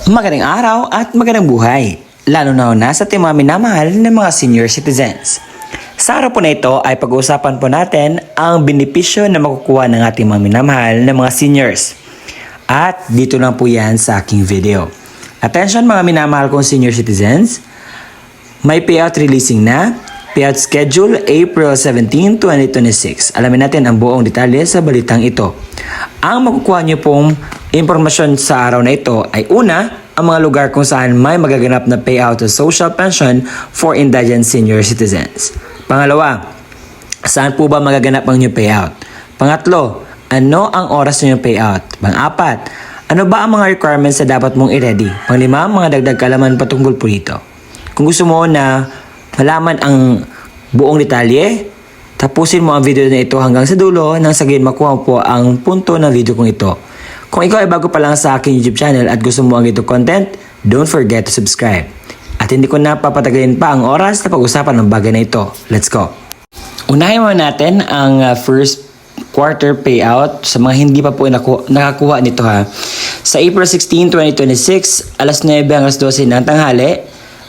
Magandang araw at magandang buhay, lalo na sa ating mga minamahal ng mga senior citizens. Sa araw po na ito ay pag-uusapan po natin ang benepisyo na makukuha ng ating mga minamahal ng mga seniors. At dito lang po yan sa aking video. Attention mga minamahal kong senior citizens, may payout releasing na, payout schedule April 17, 2026. Alamin natin ang buong detalye sa balitang ito. Ang makukuha nyo pong impormasyon sa araw na ito ay una, ang mga lugar kung saan may magaganap na payout of social pension for indigent senior citizens. Pangalawa, saan po ba magaganap ang inyong payout? Pangatlo, ano ang oras ng inyong payout? Pang-apat, ano ba ang mga requirements na dapat mong i-ready? Panglima, mga dagdag kaalaman patungkol po dito. Kung gusto mo na malaman ang buong detalye, tapusin mo ang video na ito hanggang sa dulo nang sa gayon makuha po ang punto ng video kong ito. Kung ikaw ay bago pa lang sa aking YouTube channel at gusto mo ang ito content, don't forget to subscribe. At hindi ko na papatagalin pa ang oras na pag-usapan ng bagay na ito. Let's go! Unahin mo natin ang first quarter payout sa mga hindi pa po nakakuha nito ha. Sa April 16, 2026, alas 9 hanggang 12 ng tanghali,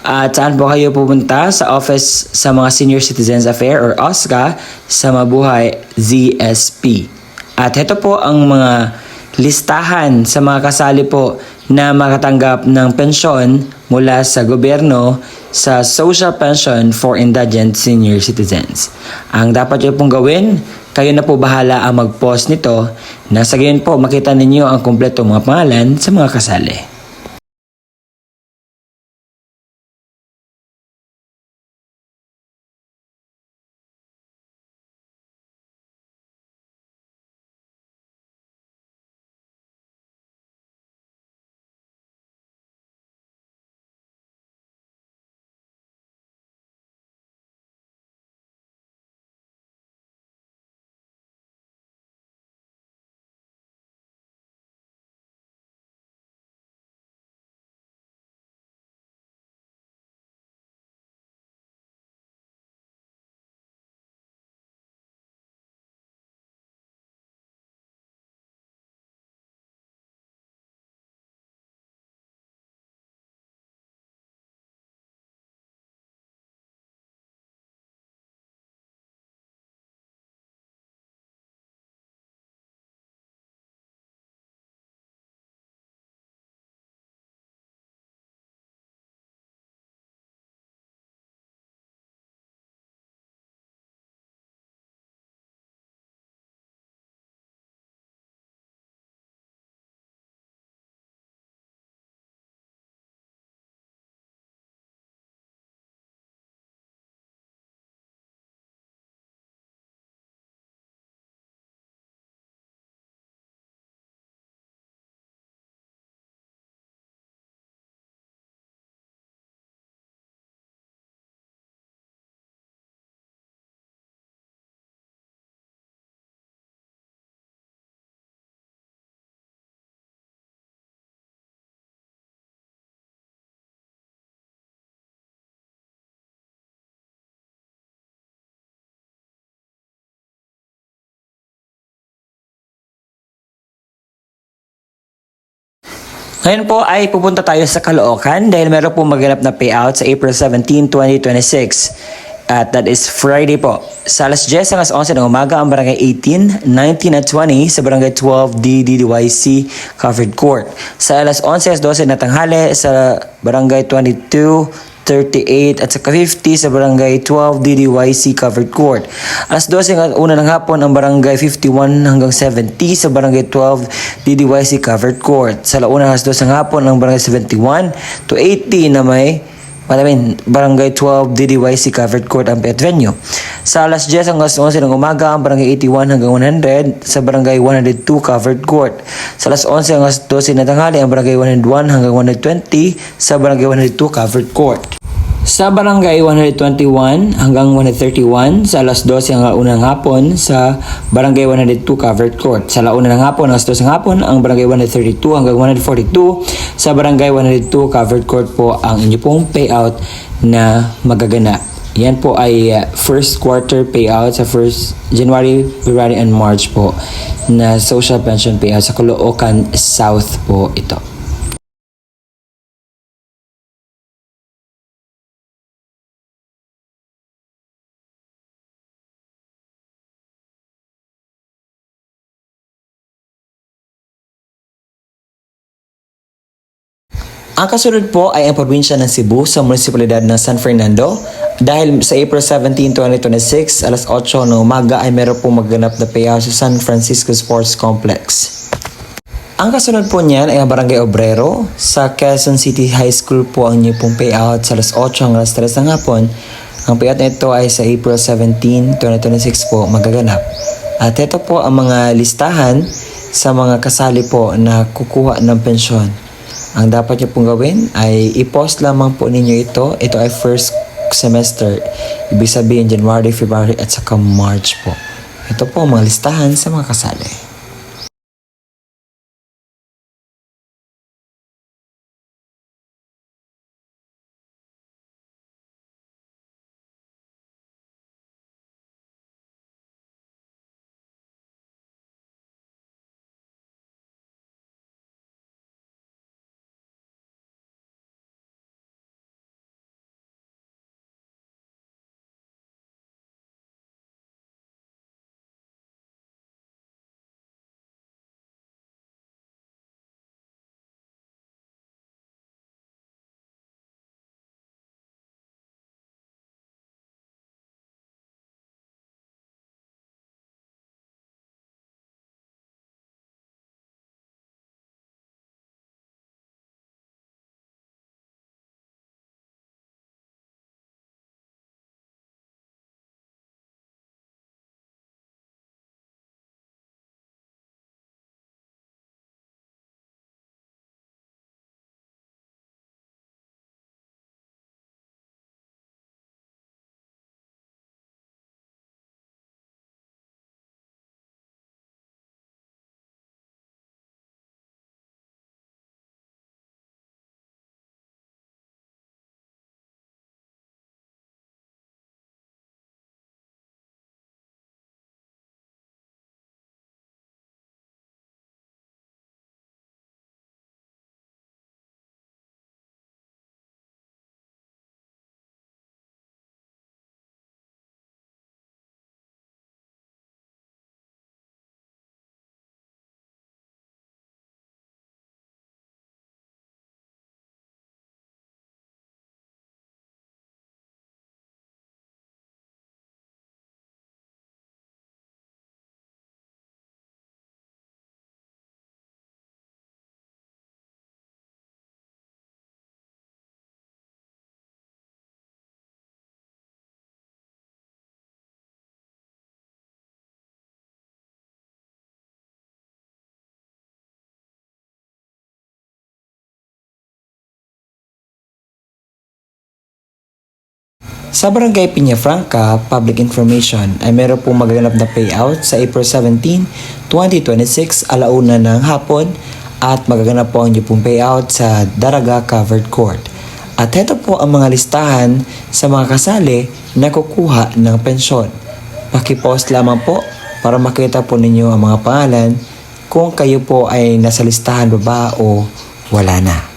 at saan po kayo pupunta? Sa Office sa mga Senior Citizens Affairs or OSCA sa Mabuhay ZSP. At ito po ang mga listahan sa mga kasali po na makatanggap ng pensyon mula sa gobyerno sa Social Pension for Indigent Senior Citizens. Ang dapat nyo pong gawin, kayo na po bahala ang mag-post nito na sa gayon po makita ninyo ang kumpletong mga pangalan sa mga kasali. Ngayon po ay pupunta tayo sa Caloocan dahil meron po maganap na payout sa April 17, 2026. At that is Friday po. Sa alas 10 hanggang 11 ng umaga ang barangay 18, 19 at 20 sa barangay 12 DDYC Covered Court. Sa alas 11 at 12 na tanghali sa barangay 22, 38 at saka 50 sa barangay 12 DDYC Covered Court. Alas 12 hanggang una ng hapon ang barangay 51 hanggang 70 sa barangay 12 DDYC Covered Court. Sa launa alas 2 ng hapon ang barangay 71 to 80 na may barangay 12 DDYC Covered Court ang pet venue. Sa alas 10 hanggang 11 ng umaga ang barangay 81 hanggang 100 sa barangay 102 Covered Court. Sa alas 11 hanggang 12 na tanghali ang barangay 101 hanggang 120 sa barangay 102 Covered Court. Sa barangay 121 hanggang 131, sa alas 12 hanggang unang hapon sa barangay 102 Covered Court. Sa launa ng hapon, alas 2 ng hapon, ang barangay 132 hanggang 142 sa barangay 102 Covered Court po ang inyo pong payout na magaganap. Yan po ay first quarter payout sa January, February, and March po na social pension payout sa Caloocan South po ito. Ang kasunod po ay ang probinsya ng Cebu sa munisipalidad ng San Fernando. Dahil sa April 17, 2026, alas 8 ng umaga ay meron pong magganap na payout sa San Francisco Sports Complex. Ang kasunod po niyan ay ang Barangay Obrero. Sa Quezon City High School po ang inyo pong payout sa alas 8 hanggang alas 3 ng hapon. Ang payout na ito ay sa April 17, 2026 po magaganap. At ito po ang mga listahan sa mga kasali po na kukuha ng pensyon. Ang dapat niyo pong gawin ay i-post lamang po ninyo ito. Ito ay first semester. Ibig sabihin January, February at saka March po. Ito po ang mga listahan sa mga kasali. Sa Barangay Peñafranca, Public Information ay meron pong magaganap na payout sa April 17, 2026 alauna ng hapon at magaganap po ang inyo pong payout sa Daraga Covered Court. At ito po ang mga listahan sa mga kasali na kukuha ng pensyon. Pakipost lamang po para makita po ninyo ang mga pangalan kung kayo po ay nasa listahan ba o wala na.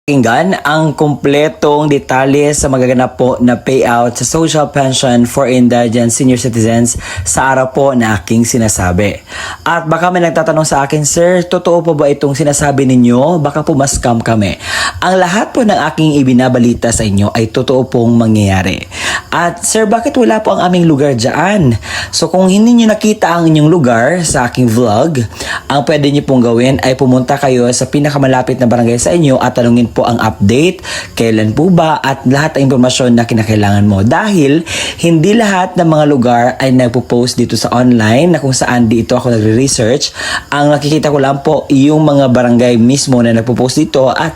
Pakinggan ang kumpletong detalye sa magaganap po na payout sa social pension for indigent senior citizens sa araw po na aking sinasabi. At baka may nagtatanong sa akin, Sir, totoo po ba itong sinasabi ninyo? Baka po ma-scam kami. Ang lahat po ng aking ibinabalita sa inyo ay totoo pong mangyayari. At sir, bakit wala po ang aming lugar dyan? So kung hindi nyo nakita ang inyong lugar sa aking vlog, ang pwede nyo pong gawin ay pumunta kayo sa pinakamalapit na barangay sa inyo at tanungin po ang update, kailan po ba, at lahat ng impormasyon na kinakailangan mo. Dahil hindi lahat ng mga lugar ay nagpo-post dito sa online na kung saan dito ako nagre-research. Ang nakikita ko lang po yung mga barangay mismo na nagpo-post dito at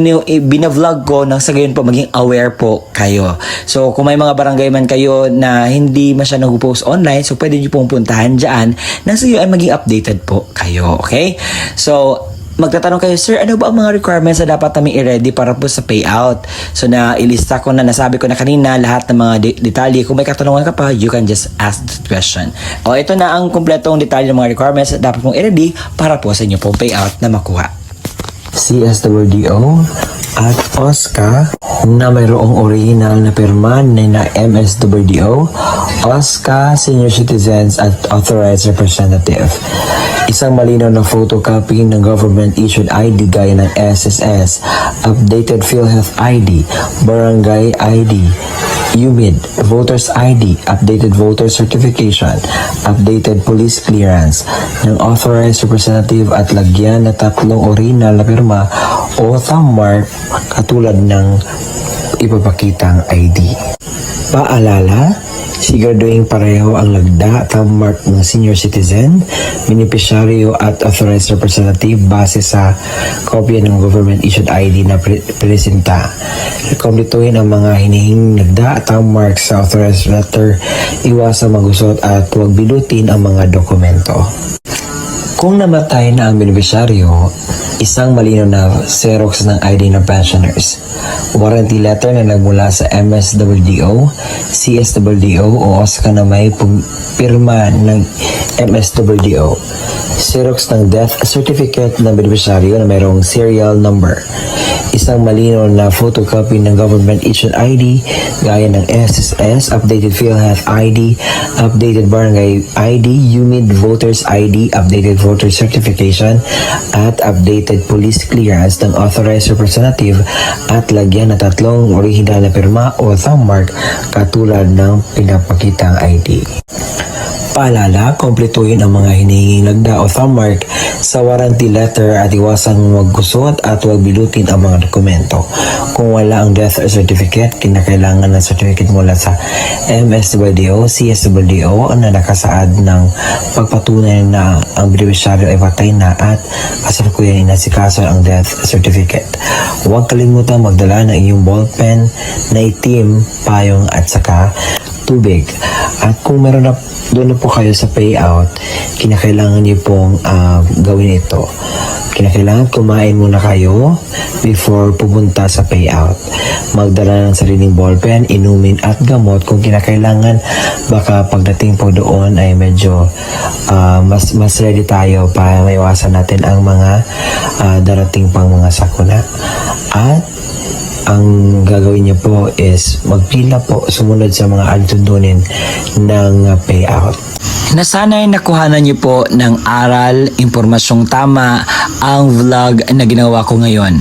binavlog ko nang sa gayon po maging aware po kayo. So kung may mga barangay man kayo na hindi masyadong nagpo-post online, so pwede nyo pong puntahan dyan nang sa gayon ay maging updated po kayo. Okay? So magtatanong kayo, sir, ano ba ang mga requirements na dapat namin i-ready para po sa payout? So na ilista ko na, nasabi ko na kanina lahat ng mga detalye. Kung may katanungan ka pa, you can just ask the question. O ito na ang kumpletong detalye ng mga requirements na dapat mong i-ready para po sa inyo pong payout na makuha. CSWDO at OSCA na mayroong original na pirma na MSWDO, OSCA, Senior Citizens at Authorized Representative. Isang malinaw na photocopy ng government-issued ID gaya ng SSS, updated PhilHealth ID, Barangay ID, UMID, Voters ID, updated voter certification, updated police clearance ng authorized representative at lagyan na 3 original na pirma o thumb mark katulad ng ipapakitang ID. Paalala, siguraduhin pareho ang lagda, thumb mark ng senior citizen, beneficiaryo at authorized representative base sa kopya ng government-issued ID na presenta. Komplituhin ang mga hinihinging lagda, thumb mark sa authorized letter, iwasang magusot at huwag bilutin ang mga dokumento. Kung namatay na ang beneficiaryo, isang malinaw na Xerox ng ID ng pensioners, warranty letter na nagmula sa MSWDO, CSWDO o OSCA na may pirma ng MSWDO, Xerox ng death certificate ng beneficiaryo na mayroong serial number, isang malinaw na photocopy ng government-issued ID gaya ng SSS, updated PhilHealth ID, updated Barangay ID, UMID Voters ID, updated voter certification, at updated police clearance ng authorized representative at lagyan na 3 original na pirma o thumb mark katulad ng pinapakitang ID. Paalala, kompletuhin ang mga hinihinging lagda o thumb mark sa warranty letter at iwasang maggusot at huwag bilutin ang mga dokumento. Kung wala ang death certificate, kinakailangan ng certificate mula sa MSWDO, CSWDO na nakasaad ng pagpatunay na ang beneficiaryo ay patay na at kasalukuyan inasikaso ang death certificate. Huwag kalimutang magdala ng iyong ballpen na itim, payong at saka tubig. At kung meron na doon na po kayo sa payout, kinakailangan niyo pong gawin ito. Kinakailangan kumain muna kayo before pupunta sa payout. Magdala ng sariling ballpen, inumin at gamot kung kinakailangan. Baka pagdating po doon ay medyo mas ready tayo para maiwasan natin ang mga darating pang mga sakuna. At ang gagawin niyo po is magpila po, sumunod sa mga altundunin ng payout. Nasanay nakuhanan niyo po ng aral, impormasyong tama ang vlog na ginawa ko ngayon.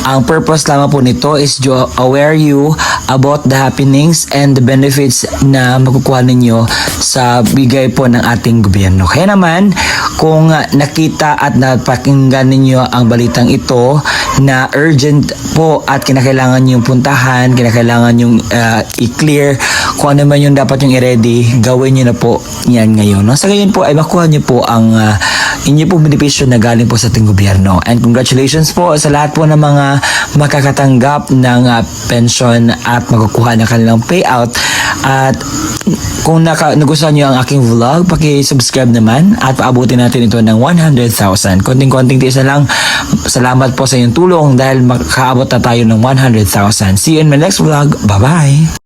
Ang purpose lamang po nito is to aware you about the happenings and the benefits na makukuha ninyo sa bigay po ng ating gobyerno. Kaya naman, kung nakita at napakinggan ninyo ang balitang ito na urgent po at kinakailangan yung puntahan, kinakailangan yung i-clear, kung ano man yung dapat yung i-ready, gawin nyo na po yan ngayon. No? Sa gayon po ay makuha nyo po ang inyo pong benepisyo na galing po sa ating gobyerno. And congratulations po sa lahat po ng mga makakatanggap ng pension at makukuha ng kanilang payout. At kung nagustuhan nyo ang aking vlog, paki-subscribe naman at paabutin natin ito ng 100,000. Konting-konting tiis na lang. Salamat po sa inyong tulong dahil makaabot na tayo ng 100,000. See you in my next vlog. Bye-bye!